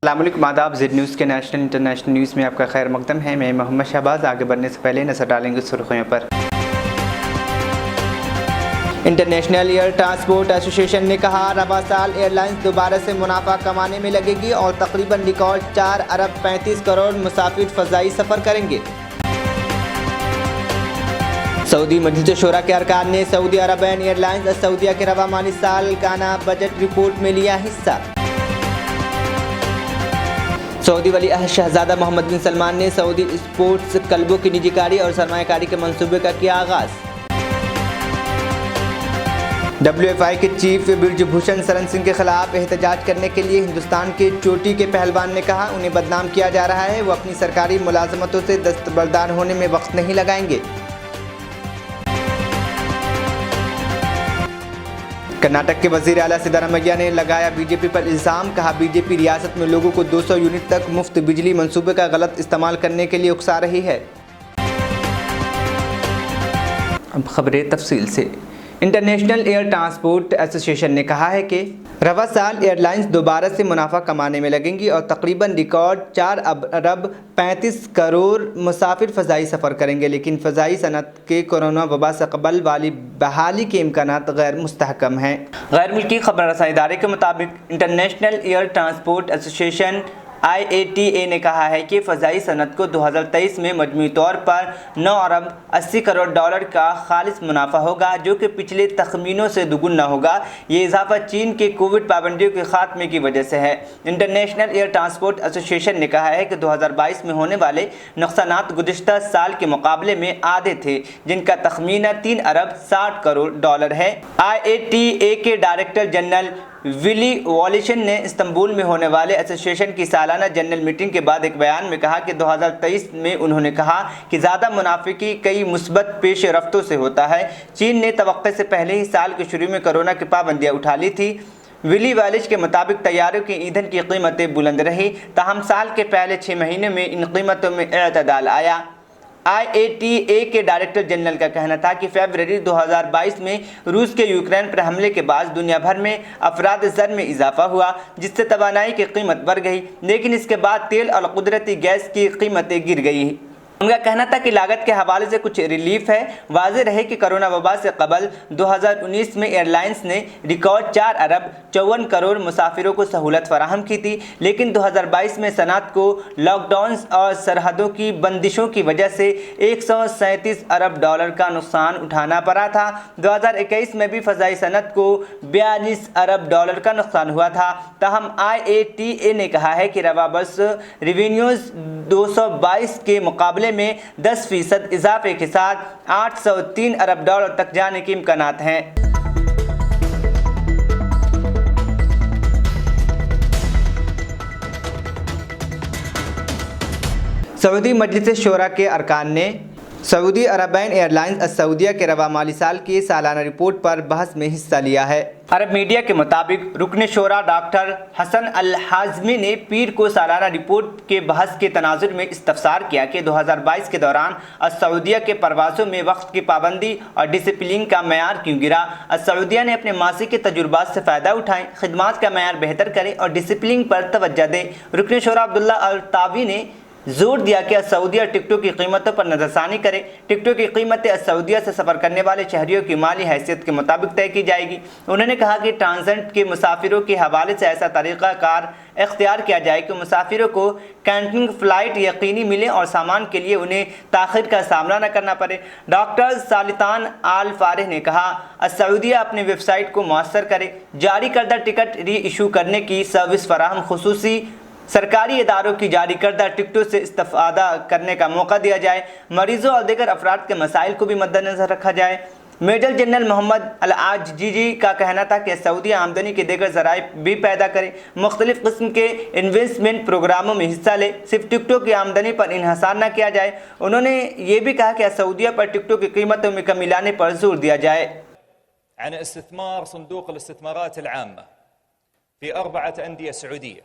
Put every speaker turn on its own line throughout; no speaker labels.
अस्सलामुअलैकुम आदाब। Z news के नेशनल इंटरनेशनल न्यूज़ में आपका खैर मकदम है। मैं मोहम्मद शहबाज। आगे बढ़ने से पहले नजर डालेंगे सुर्खियों पर। इंटरनेशनल एयर ट्रांसपोर्ट एसोसिएशन ने कहा रवा साल एयरलाइंस दोबारा से मुनाफा कमाने में लगेगी और तकरीबन रिकॉर्ड 4 अरब 35 करोड़ मुसाफिर फ़ज़ाई सफ़र करेंगे। सऊदी मजलिस शूरा के अरकान ने सऊदी अरबियन एयरलाइंस सऊदीया के रवा माली साल काना बजट रिपोर्ट में लिया हिस्सा। सऊदी वली अहद शहजादा मोहम्मद बिन सलमान ने सऊदी स्पोर्ट्स क्लबों की निजीकारी और सरमायाकारी के मंसूबे का किया आगाज़। WFI के चीफ ब्रिजभूषण शरण सिंह के खिलाफ एहतजाज करने के लिए हिंदुस्तान के चोटी के पहलवान ने कहा उन्हें बदनाम किया जा रहा है, वो अपनी सरकारी मुलाजमतों से दस्तबरदार होने में वक्त नहीं लगाएंगे। कर्नाटक के वज़ीर आला सिद्धारमैया ने लगाया बीजेपी पर इल्ज़ाम। कहा बीजेपी रियासत में लोगों को 200 यूनिट तक मुफ्त बिजली मंसूबे का गलत इस्तेमाल करने के लिए उकसा रही है। अब खबरें तफसील से। इंटरनेशनल एयर ट्रांसपोर्ट एसोसिएशन ने कहा है कि रवा साल एयरलाइंस दोबारा से मुनाफा कमाने में लगेंगी और तकरीबन रिकॉर्ड 4 अरब 35 करोड़ मुसाफिर फ़ज़ाई सफ़र करेंगे, लेकिन फ़ज़ाई सनत के कोरोना वबा से कबल वाली बहाली के इम्कानात गैर मुस्तहकम हैं। गैर मुल्की खबर रसाई इदारे के मुताबिक international air transport association IATA ने कहा है कि फ़ज़ाई सनत को 2023 में मजमूई तौर पर 9 अरब 80 करोड़ डॉलर का खालिस मुनाफा होगा, जो कि पिछले तखमीनों से दुगुना होगा। ये इजाफा चीन के कोविड पाबंदियों के खात्मे की वजह से है। इंटरनेशनल एयर ट्रांसपोर्ट एसोसिएशन ने कहा है कि 2022 में होने वाले नुकसानात गुज़िश्ता साल के मुकाबले में आधे थे, जिनका तखमीना 3 अरब 60 करोड़ डॉलर है। IATA के डायरेक्टर जनरल विली वॉलिशन ने इस्तांबुल में होने वाले एसोसिएशन की सालाना जनरल मीटिंग के बाद एक बयान में कहा कि 2023 में उन्होंने कहा कि ज़्यादा मुनाफे की कई मुस्बत पेश रफ्तों से होता है। चीन ने तवक्के से पहले ही साल के शुरू में कोरोना की पाबंदियाँ उठा ली थी। विली वॉलिश के मुताबिक तैयारियों की ईंधन की कीमतें बुलंद रही, ताहम साल के पहले 6 महीने में इन कीमतों में एतदाल आया। IATA के डायरेक्टर जनरल का कहना था कि फरवरी 2022 में रूस के यूक्रेन पर हमले के बाद दुनिया भर में अफराद ज़र में इजाफा हुआ, जिससे तवानाई की कीमत बढ़ गई, लेकिन इसके बाद तेल और कुदरती गैस की कीमतें गिर गई। उनका कहना था कि लागत के हवाले से कुछ रिलीफ है। वाज़ेह रहे कि कोरोना वबा से कबल 2019 में एयरलाइंस ने रिकॉर्ड 4 अरब 54 करोड़ मुसाफिरों को सहूलत फराहम की थी, लेकिन 2022 में सनत को लॉकडाउन और सरहदों की बंदिशों की वजह से 137 अरब डॉलर का नुकसान उठाना पड़ा था। 2021 में भी फ़ज़ाई सनत को 42 अरब डॉलर का नुकसान हुआ था। ताहम IATA ने कहा है कि रवा बस रेवेन्यूज़ 222 के मुकाबले में 10% इजाफे के साथ 803 अरब डॉलर तक जाने के इम्कानात हैं। सऊदी मजलिस शूरा के अरकान ने सऊदी अरबियन एयरलाइंस सऊदीया के रवा माली साल की सालाना रिपोर्ट पर बहस में हिस्सा लिया है। अरब मीडिया के मुताबिक रुकन शूरा डॉक्टर हसन अल हाज़मी ने पीर को सालाना रिपोर्ट के बहस के तनाजुर में इस्तफसार किया कि 2022 के दौरान सऊदीया के परवाज़ों में वक्त की पाबंदी और डिसिप्लिन का मैयार क्यों गिरा। सऊदीया ने अपने मासी के तजुर्बात से फ़ायदा उठाएं, खिदमात का मैयार बेहतर करें और डिसिप्लिन पर तवज्जो दें। रुकन शूरा अब्दुल्ला अल तावी ने जोर दिया कि सऊदीया टिकटों की कीमतों पर नज़रसानी करे। टिकटों की कीमतें सऊदीया से सफ़र करने वाले शहरियों की माली हैसियत के मुताबिक तय की जाएगी। उन्होंने कहा कि ट्रांजिट के मुसाफिरों के हवाले से ऐसा तरीक़ाकार इख्तियार किया जाए कि मुसाफिरों को कैंटिंग फ़्लाइट यकीनी मिले और सामान के लिए उन्हें ताख़िर का सामना न करना पड़े। डॉक्टर सालितान आल फारिह ने कहा सऊदीया अपनी वेबसाइट को मौसर करे, जारी करदा टिकट री इशू करने की सर्विस फराहम, खुसूसी सरकारी इदारों की जारी करदा टिकटों से इस्तेफ़ादा करने का मौका दिया जाए। मरीज़ों और दीगर अफराद के मसाइल को भी मद्देनज़र रखा जाए। मेजर जनरल मोहम्मद अल आजिजी का कहना था कि सऊदी आमदनी के दीगर ज़राए भी पैदा करे, मुख्तलिफ़ किस्म के इन्वेस्टमेंट प्रोग्रामों में हिस्सा ले, सिर्फ टिकटों की आमदनी पर इन्हसार न किया जाए। उन्होंने ये भी कहा कि सऊदीया पर टिकटों की कीमतों में कमी लाने पर जोर दिया जाए।
इस्तिस्मार संदूक अल-इस्तिस्मारात अल-आम्मा फी 4 अंदिया सऊदीया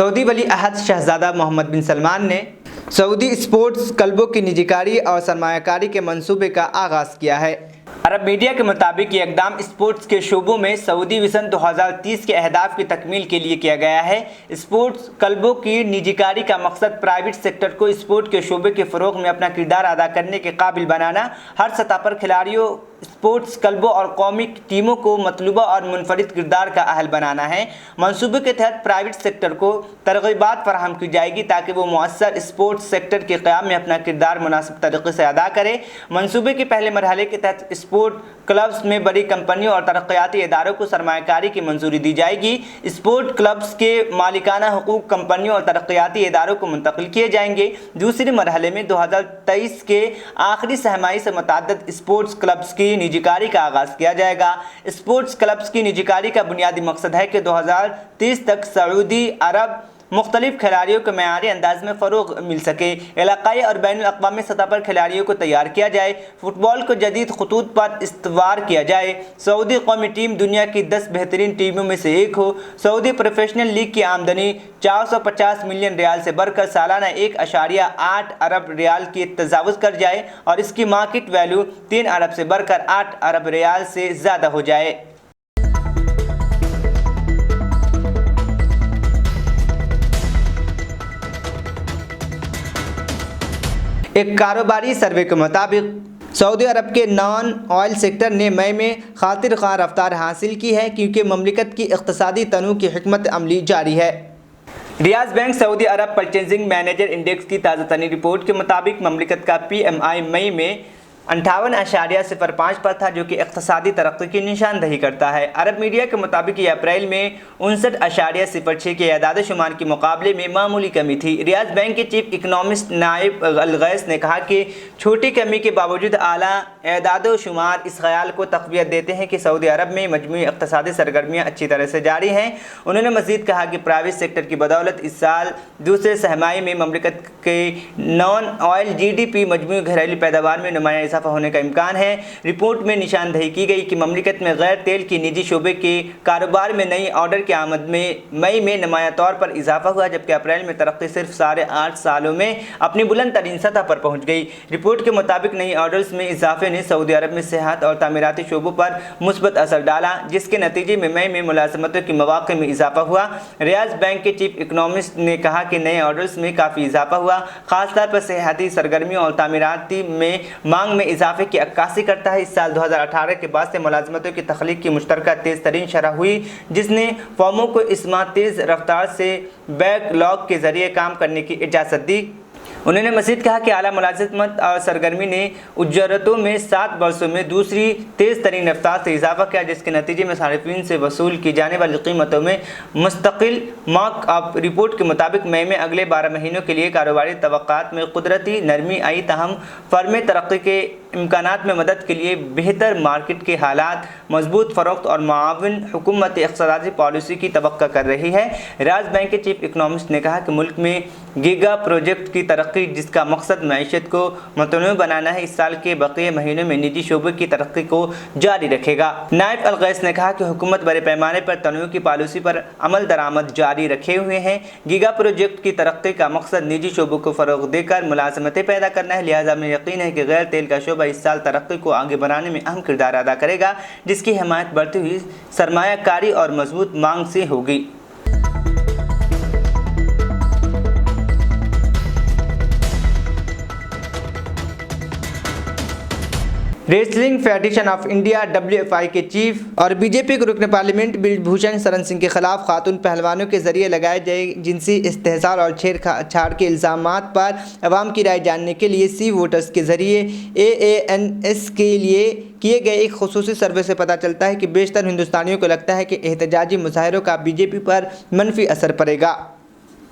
सऊदी वली अहद शहजादा मोहम्मद बिन सलमान ने सऊदी स्पोर्ट्स क्लबों की निजीकारी और सरमायाकारी के मंसूबे का आगाज़ किया है। अरब मीडिया के मुताबिक ये इक़दाम स्पोर्ट्स के शोबों में सऊदी विज़न 2030 के अहदाफ की तकमील के लिए किया गया है। स्पोर्ट्स क्लबों की निजीकारी का मकसद प्राइवेट सेक्टर को स्पोर्ट के शोबे के फ़रोग़ में अपना किरदार अदा करने के काबिल बनाना, हर सतह पर खिलाड़ियों, स्पोर्ट्स क्लबों और कौमी टीमों को मतलूबा और मुनफरिद किरदार का अहल बनाना है। मंसूबे के तहत प्राइवेट सेक्टर को तरग़ीबात फराहम की जाएगी ताकि वो मुअस्सर स्पोर्ट्स सेक्टर के क़याम में अपना किरदार मुनासिब तरीक़े से अदा करे। मंसूबे के पहले मरहले के तहत स्पोर्ट क्लब्स में बड़ी कंपनियों और तरक्याती इदारों को सरमायाकारी की मंजूरी दी जाएगी। स्पोर्ट क्लब्स के मालिकाना हुकूक कंपनियों और तरक्याती इदारों को मुंतकिल किए जाएंगे। दूसरे मरहले में 2023 के आखिरी सहमाही से मुतअद्दिद स्पोर्ट्स क्लब्स की निजीकारी का आगाज़ किया जाएगा। स्पोर्ट्स क्लब्स की निजीकारी का बुनियादी मकसद है कि 2030 तक सऊदी अरब मुख्तलिफ खिलाड़ियों को मेयारी अंदाज में फ़रोग़ मिल सके। इलाक़ाई और बैनुल अक़वामी सतह पर खिलाड़ियों को तैयार किया जाए। फुटबॉल को जदीद खतूत पर इस्तवार किया जाए। सऊदी कौमी टीम दुनिया की 10 बेहतरीन टीमों में से एक हो। सऊदी प्रोफेशनल लीग की आमदनी 450 मिलियन रियाल से बढ़कर सालाना 1.8 अरब रियाल की तजावुज़ कर जाए और इसकी मार्केट वैल्यू 3 अरब से बढ़कर 8 अरब रियाल से ज़्यादा हो जाए। एक कारोबारी सर्वे के मुताबिक सऊदी अरब के नॉन ऑयल सेक्टर ने मई में खातिर ख़्वाह रफ्तार हासिल की है क्योंकि ममलिकत की इक़्तिसादी तनू की हिकमत अमली जारी है। रियाज बैंक सऊदी अरब परचेजिंग मैनेजर इंडेक्स की ताज़ा तरीन रिपोर्ट के मुताबिक ममलिकत का PMI मई में 58.05 पर था, जो कि इक़्तिसादी तरक्की की निशानदही करता है। अरब मीडिया के मुताबिक ये अप्रैल में 59.06 के एदाद शुमार के मुकाबले में मामूली कमी थी। रियाज बैंक के चीफ इकनॉमिस्ट नाइब अल-गैस ने कहा कि छोटी कमी के बावजूद आला एदाद शुमार इस ख्याल को तक़वियत देते हैं कि सऊदी अरब में मजमूई इक़्तिसादी सरगर्मियाँ अच्छी तरह से जारी हैं। उन्होंने मज़ीद कहा कि प्राइवेट सेक्टर की बदौलत इस साल दूसरे सहमाही में ममलिकत के नॉन ऑयल GDP मजमूई घरेलू पैदावार में नुमाया इजाफा होने का इम्कान है। रिपोर्ट में निशानदही की गई कि ममलिकत में गैर तेल की निजी शोबे के कारोबार में नई ऑर्डर की आमद में मई में नुमाया तौर पर इजाफा हुआ, जबकि अप्रैल में तरक्की सिर्फ 8.5 सालों में अपनी बुलंद तरीन सतह पर पहुँच गई। रिपोर्ट के मुताबिक नई ऑर्डर्स में इजाफे ने सऊदी अरब में सेहत और तामीराती शोबों पर मुस्बत असर डाला, जिसके नतीजे में मई में मुलाजमतों के मौक़े में इजाफा हुआ। रियाज बैंक के चीफ इकनॉमिस्ट ने कहा कि नए ऑर्डर्स में काफ़ी इजाफा हुआ, खासतौर पर सेहती सरगर्मियों और तामीराती में मांग में इजाफे की अक्कासी करता है। इस साल 2018 के बाद से मुलाजमतों की तख्लीक की मुश्तरका तेज़ तरीन शरह हुई, जिसने फर्मों को इस माह तेज़ रफ्तार से बैकलॉग के ज़रिए काम करने की इजाज़त दी। उन्होंने मज़ीद कहा कि आला मुलाज़मत और सरगर्मी ने उजरतों में 7 वर्षों में दूसरी तेज़ तरीन रफ्तार से इजाफा किया, जिसके नतीजे में सारिफीन से वसूल की जाने वाली कीमतों में मुस्तकिल मार्कअप। रिपोर्ट के मुताबिक मई में अगले 12 महीनों के लिए कारोबारी तवक्कात में कुदरती नरमी आई, ताहम फर्में तरक्की के इम्कानात में मदद के लिए बेहतर मार्केट के हालात, मजबूत फ़रोख्त और मुआविन हुकूमत इक़्तिसादी पॉलिसी की तवक्को कर रही है। रियाज बैंक के चीफ इकनॉमिस्ट ने कहा कि मुल्क में गीगा प्रोजेक्ट की तरक्की, जिसका मकसद मईशत को मतनूअ बनाना है, इस साल के बक़िया महीनों में निजी शोबे की तरक्की को जारी रखेगा। नायब अल-गैस ने कहा कि हुकूमत बड़े पैमाने पर तनूअ की पॉलिसी पर अमल दरामद जारी रखे हुए हैं। गीगा प्रोजेक्ट की तरक्की का मकसद निजी शोबों को फ़रोग़ देकर मुलाज़मतें पैदा करना है, लिहाजा में यकीन है कि गैर तेल का शोबा इस साल तरक्की को आगे बढ़ाने में अहम किरदार अदा करेगा, जिसकी हिमायत बढ़ती हुई सरमायाकारी और मजबूत मांग से होगी। Wrestling federation of India WFI के चीफ और बीजेपी के रुकन पार्लियामेंट ब्रिजभूषण शरण सिंह के खिलाफ खातून पहलवानों के जरिए लगाए गए जिनसी इस्तेहसार और छेड़छाड़ के इल्ज़ामात पर अवाम की राय जानने के लिए सी वोटर्स के जरिए AANS के लिए किए गए एक खुसूसी सर्वे से पता चलता है कि बेशतर हिंदुस्तानियों को लगता है कि एहतजाजी मुजाहिरों का बीजेपी पर मनफी असर पड़ेगा।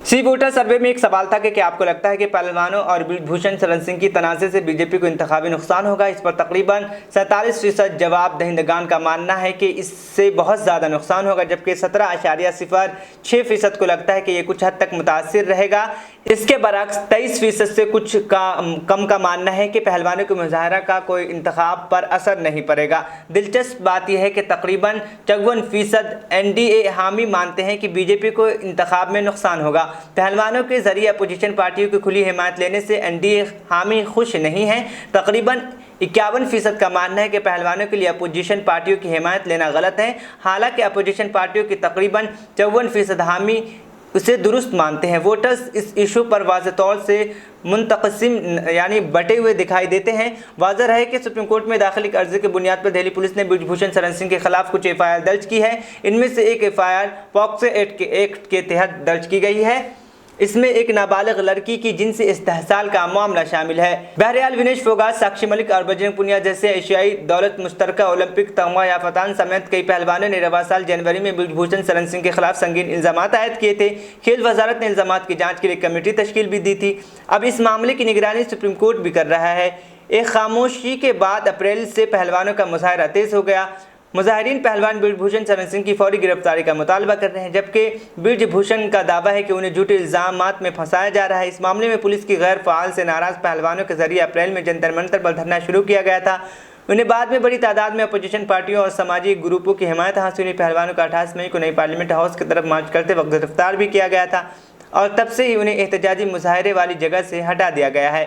सी वोटर सर्वे में एक सवाल था कि क्या आपको लगता है कि पहलवानों और ब्रिजभूषण शरण सिंह की तनाज़े से बीजेपी को इंतखाबी नुकसान होगा। इस पर तकरीबन 47% जवाब दहिंदगान का मानना है कि इससे बहुत ज़्यादा नुकसान होगा, जबकि 17.06% को लगता है कि ये कुछ हद तक मुतासिर रहेगा। इसके बरक्स 23% से कुछ कम का मानना है कि पहलवानों के मुजाहरा का कोई इंतखाब पर असर नहीं पड़ेगा। दिलचस्प बात यह है कि तकरीबन 54% एनडीए हामी मानते हैं कि बीजेपी को इंतखाब में नुकसान होगा। पहलवानों के जरिए अपोजिशन पार्टियों की खुली हिमायत लेने से एनडीए हामी खुश नहीं है। तकरीबन 51% का मानना है कि पहलवानों के लिए अपोजिशन पार्टियों की हिमायत लेना गलत है। हालांकि अपोजिशन पार्टियों की तकरीबन 54% हामी उसे दुरुस्त मानते हैं। वोटर्स इस इशू पर वाज़ेह तौर से मुंतक़सिम यानी बटे हुए दिखाई देते हैं। वाज़ेह है कि सुप्रीम कोर्ट में दाखिली अर्जी की बुनियाद पर दिल्ली पुलिस ने ब्रिजभूषण शरण सिंह के खिलाफ कुछ एफआईआर दर्ज की है। इनमें से एक एफआईआर पॉक्सो एक्ट के तहत दर्ज की गई है। इसमें एक नाबालिग लड़की की जिनसी इस्तेहसाल का मामला शामिल है। बहरहाल विनेश फोगाट, साक्षी मलिक और बजरंग पुनिया जैसे एशियाई दौलत मुश्तरका ओलंपिक तमगा याफ्तान समेत कई पहलवानों ने रवा साल जनवरी में ब्रिजभूषण शरण सिंह के खिलाफ संगीन इल्जाम आयद किए थे। खेल वजारत ने इल्जाम की जाँच के लिए कमेटी तश्कील भी दी थी। अब इस मामले की निगरानी सुप्रीम कोर्ट भी कर रहा है। एक खामोशी के बाद अप्रैल से पहलवानों का मुजाहरा तेज हो गया। मुजाहिरीन पहलवान ब्रिजभूषण शरण सिंह की फौरी गिरफ्तारी का मुतालबा कर रहे हैं, जबकि ब्रिजभूषण का दावा है कि उन्हें झूठे इल्जामात में फंसाया जा रहा है। इस मामले में पुलिस की गैर फाल से नाराज पहलवानों के जरिए अप्रैल में जंतर मंतर पर धरना शुरू किया गया था। उन्हें बाद में बड़ी तादाद में अपोजिशन पार्टियों और सामाजिक ग्रुपों की हिमायत हासिल हुई। पहलवानों को 28 मई को नई पार्लियामेंट हाउस की तरफ मार्च करते वक्त गिरफ्तार भी किया गया था और तब से ही उन्हें एहतजाजी मुजाहरे वाली जगह से हटा दिया गया है।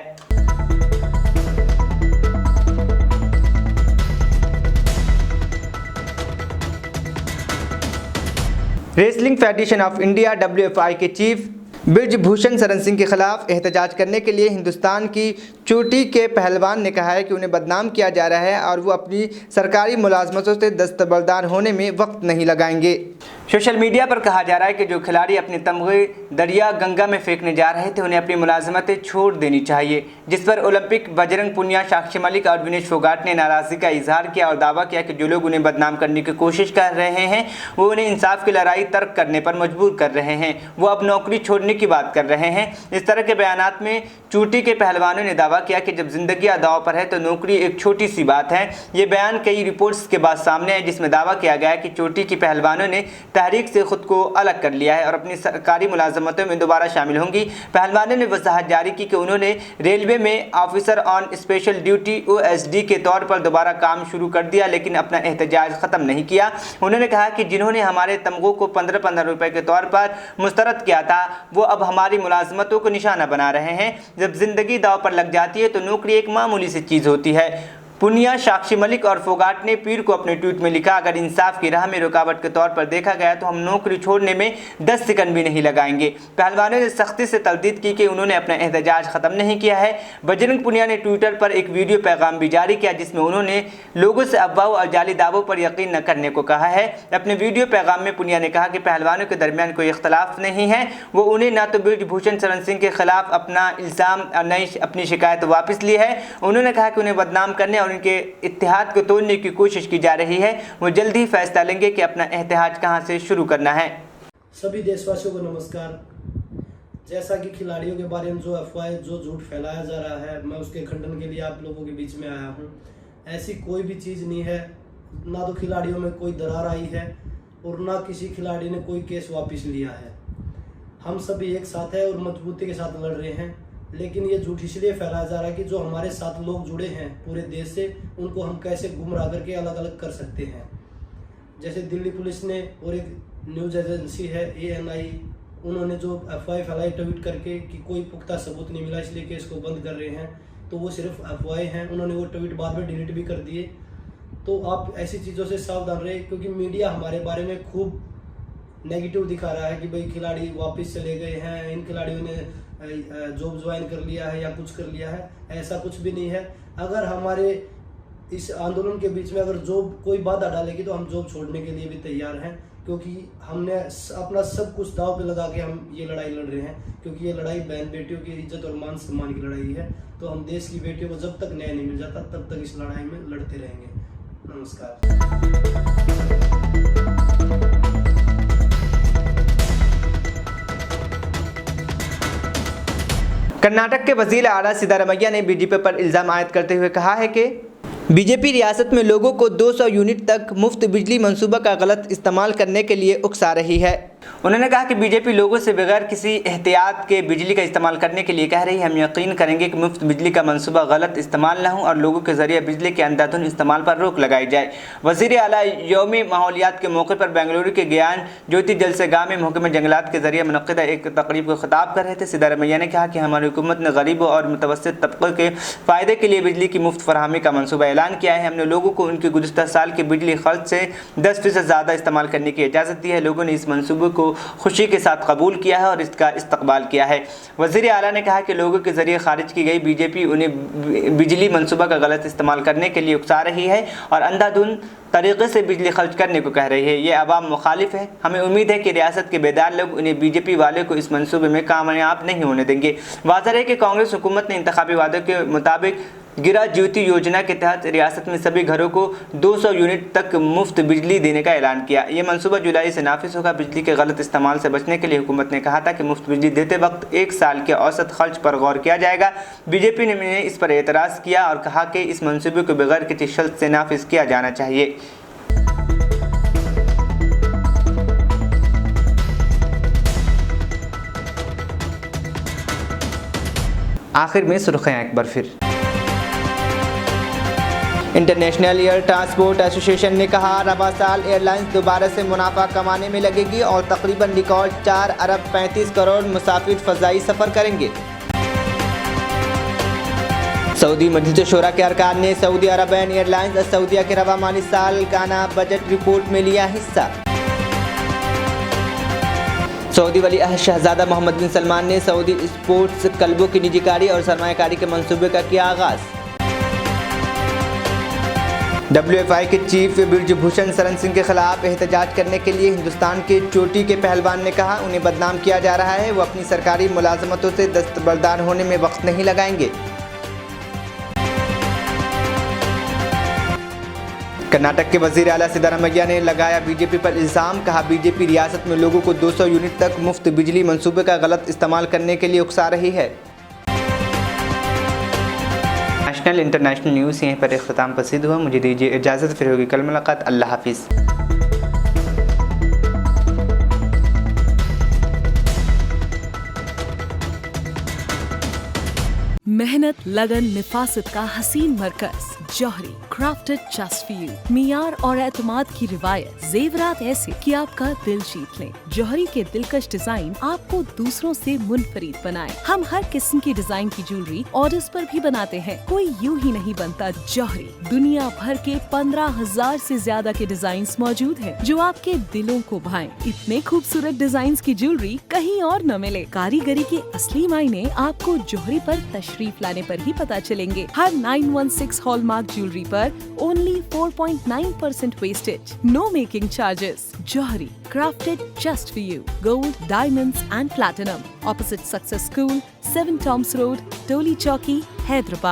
Wrestling federation of India WFI के चीफ ब्रिजभूषण शरण सिंह के खिलाफ एहतजाज करने के लिए हिंदुस्तान की चोटी के पहलवान ने कहा है कि उन्हें बदनाम किया जा रहा है और वो अपनी सरकारी मुलाजमतों से दस्तबरदार होने में वक्त नहीं लगाएंगे। सोशल मीडिया पर कहा जा रहा है कि जो खिलाड़ी अपने तमगे दरिया गंगा में फेंकने जा रहे थे उन्हें अपनी मुलाजमतें छोड़ देनी चाहिए, जिस पर ओलंपिक बजरंग पुनिया, साक्षी मलिक और विनेश फोगाट ने नाराजगी का इजहार किया और दावा किया कि जो लोग उन्हें बदनाम करने की कोशिश कर रहे हैं वो उन्हें इंसाफ की लड़ाई तर्क करने पर मजबूर कर रहे हैं। वो अब नौकरी छोड़ने की बात कर रहे हैं। इस तरह के बयानात में चोटी के पहलवानों ने दावा किया कि जब जिंदगी दांव पर है तो नौकरी एक छोटी सी बात है। ये बयान कई रिपोर्ट्स के बाद सामने है, जिसमें दावा किया गया है कि चोटी की पहलवानों ने तहरीक से खुद को अलग कर लिया है और अपनी सरकारी मुलाजमतों में दोबारा शामिल होंगी। पहलवानों ने वजाहत जारी की कि उन्होंने रेलवे में officer on special duty OSD के तौर पर दोबारा काम शुरू कर दिया, लेकिन अपना एहतजाज ख़त्म नहीं किया। उन्होंने कहा कि जिन्होंने हमारे तमगों को 15-15 रुपए के तौर पर मुस्तरद किया था वो अब हमारी मुलाजमतों को निशाना बना रहे हैं। जब जिंदगी दांव पर लग जाती है तो नौकरी एक मामूली सी चीज़ होती है। पुनिया, साक्षी मलिक और फोगाट ने पीर को अपने ट्वीट में लिखा, अगर इंसाफ की राह में रुकावट के तौर पर देखा गया तो हम नौकरी छोड़ने में 10 सेकंड भी नहीं लगाएंगे। पहलवानों ने सख्ती से तलदीद की कि उन्होंने अपना एहतजाज ख़त्म नहीं किया है। बजरंग पुनिया ने ट्विटर पर एक वीडियो पैगाम भी जारी किया जिसमें उन्होंने लोगों से अफवाहों और जाली दावों पर यकीन न करने को कहा है। अपने वीडियो पैगाम में पुनिया ने कहा कि पहलवानों के दरमियान कोई इख्तलाफ नहीं है। वो उन्हें न तो ब्रिजभूषण शरण सिंह के खिलाफ अपना इल्ज़ाम और न अपनी शिकायत वापस ली है। उन्होंने कहा कि उन्हें बदनाम करने और उनके इत्तेहाद को तोड़ने की कोशिश की जा रही है। वो जल्द ही फैसला लेंगे कि अपना एहतजाज कहां से शुरू करना है।
सभी देशवासियों को नमस्कार। जैसा कि खिलाड़ियों के बारे में जो अफवाहें, जो झूठ फैलाया जा रहा है, मैं उसके खंडन के लिए आप लोगों के बीच में आया हूं। ऐसी कोई भी चीज़ नहीं है, ना तो खिलाड़ियों में कोई दरार आई है और ना किसी खिलाड़ी ने कोई केस वापस लिया है। हम सभी एक साथ हैं और मजबूती के साथ लड़ रहे हैं। लेकिन ये झूठ इसलिए फैलाया जा रहा है कि जो हमारे साथ लोग जुड़े हैं पूरे देश से, उनको हम कैसे गुमराह करके अलग अलग कर सकते हैं। जैसे दिल्ली पुलिस ने और एक न्यूज़ एजेंसी है ANI, उन्होंने जो अफवाह फैलाई ट्वीट करके कि कोई पुख्ता सबूत नहीं मिला इसलिए केस को बंद कर रहे हैं, तो वो सिर्फ अफवाहें हैं। उन्होंने वो ट्वीट बाद में डिलीट भी कर दिए। तो आप ऐसी चीज़ों से सावधान रहे, क्योंकि मीडिया हमारे बारे में खूब नेगेटिव दिखा रहा है कि भाई खिलाड़ी वापस चले गए हैं, इन खिलाड़ियों ने जॉब ज्वाइन कर लिया है या कुछ कर लिया है। ऐसा कुछ भी नहीं है। अगर हमारे इस आंदोलन के बीच में अगर जॉब कोई बाधा डालेगी तो हम जॉब छोड़ने के लिए भी तैयार हैं, क्योंकि हमने अपना सब कुछ दांव पे लगा के हम ये लड़ाई लड़ रहे हैं। क्योंकि ये लड़ाई बहन बेटियों की इज्जत और मान सम्मान की लड़ाई है। तो हम देश की बेटियों को जब तक न्याय नहीं मिल जाता तब तक इस लड़ाई में लड़ते रहेंगे। नमस्कार।
कर्नाटक के वज़ीर आला सिद्धारमैया ने बीजेपी पर इल्ज़ाम आयद करते हुए कहा है कि बीजेपी रियासत में लोगों को 200 यूनिट तक मुफ्त बिजली मंसूबा का गलत इस्तेमाल करने के लिए उकसा रही है। उन्होंने कहा कि बीजेपी लोगों से बगैर किसी एहतियात के बिजली का इस्तेमाल करने के लिए कह रही है। हम यकीन करेंगे कि मुफ्त बिजली का मंसूबा गलत इस्तेमाल न हो और लोगों के जरिए बिजली के अंधाधुंध इस्तेमाल पर रोक लगाई जाए। वज़ीर आला यौम माहौलियात के मौके पर बेंगलुरु के ज्ञान ज्योति जलसेगाह में महकमे जंगलात के जरिए मुनक़िदा एक तकरीब को खिताब कर रहे थे। सिद्धारमैया ने कहा कि हमारी हुकूमत ने गरीबों और मुतवस्सित तबक़े के फ़ायदे के लिए बिजली की मुफ्त फराहमी का मंसूबा ऐलान किया है। हमने लोगों को उनके गुज़िश्ता साल के बिजली खर्च से 10% ज़्यादा इस्तेमाल करने की इजाज़त दी है। लोगों ने इस मंसूबे को खुशी के साथ कबूल किया है और इसका इस्तकबाल किया है। वज़ीर आला ने कहा कि लोगों के ज़रिए खारिज की गई बीजेपी उन्हें बिजली मंसूबा का गलत इस्तेमाल करने के लिए उकसा रही है और अंधाधुंध तरीक़े से बिजली खर्च करने को कह रही है। ये अवाम मुखालिफ है। हमें उम्मीद है कि रियासत के बेदार लोग उन्हें बीजेपी वाले को इस मंसूबे में कामयाब नहीं होने देंगे। वाज़ेह है कि कांग्रेस हुकूमत ने इंतखाबी वादों के मुताबिक गिरा ज्योति योजना के तहत रियासत में सभी घरों को 200 यूनिट तक मुफ्त बिजली देने का ऐलान किया। ये मंसूबा जुलाई से नाफिज होगा। बिजली के गलत इस्तेमाल से बचने के लिए हुकूमत ने कहा था कि मुफ्त बिजली देते वक्त 1 साल के औसत खर्च पर गौर किया जाएगा। बीजेपी ने इस पर एतराज़ किया और कहा कि इस मंसूबे को बगैर किसी शर्त से नाफिज किया जाना चाहिए। आखिर में सुर्खियां एक बार फिर। इंटरनेशनल एयर ट्रांसपोर्ट एसोसिएशन ने कहा रवा साल एयरलाइंस दोबारा से मुनाफा कमाने में लगेगी और तकरीबन रिकॉर्ड 4 अरब 35 करोड़ मुसाफिर फ़ज़ाई सफ़र करेंगे। सऊदी मजलिस शूरा के अरकान ने सऊदी अरबियन एयरलाइंस और सऊदीया के रवा माली साल काना बजट रिपोर्ट में लिया हिस्सा। सऊदी वली अहद शहजादा मोहम्मद बिन सलमान ने सऊदी स्पोर्ट्स क्लबों की निजीकारी और सरमायाकारी के मंसूबे का किया आगाज़। WFI के चीफ ब्रिजभूषण शरण सिंह के खिलाफ एहतजाज करने के लिए हिंदुस्तान के चोटी के पहलवान ने कहा उन्हें बदनाम किया जा रहा है। वो अपनी सरकारी मुलाजमतों से दस्तबरदार होने में वक्त नहीं लगाएंगे। कर्नाटक के वज़ीर आला सिद्धारमैया ने लगाया बीजेपी पर इल्ज़ाम। कहा बीजेपी रियासत में लोगों को 200 यूनिट तक मुफ्त बिजली मंसूबे का गलत इस्तेमाल करने के लिए उकसा रही है। नेशनल इंटरनेशनल न्यूज़ यहीं पर इख्तिताम पसंद हुआ। मुझे दीजिए इजाज़त, फिर होगी कल मुलाकात। अल्लाह हाफिज़।
मेहनत, लगन, निफासत का हसीन मरकज जौहरी, क्राफ्टेड जस्ट फॉर यू। मियार और एतमाद की रिवायत, जेवरात ऐसे कि आपका दिल जीत लें। जौहरी के दिलकश डिजाइन आपको दूसरों से मुनफरिद बनाए। हम हर किस्म की डिजाइन की ज्वेलरी ऑर्डर्स पर भी बनाते हैं। कोई यूं ही नहीं बनता। जौहरी दुनिया भर के 15,000 से ज्यादा के डिजाइन मौजूद हैं जो आपके दिलों को भाएं। इतने खूबसूरत डिजाइन की ज्वेलरी कहीं और न मिले। कारीगरी के असली मायने आपको जौहरी पर तशरीफ लाने पर ही पता चलेंगे। हर 916 हॉलमार्क ज्वेलरी पर only 4.9% wastage, no making charges. Jauhari, crafted just for you. Gold, diamonds and platinum. Opposite Success School, 7 Toms Road, Toli Chowki, Hyderabad.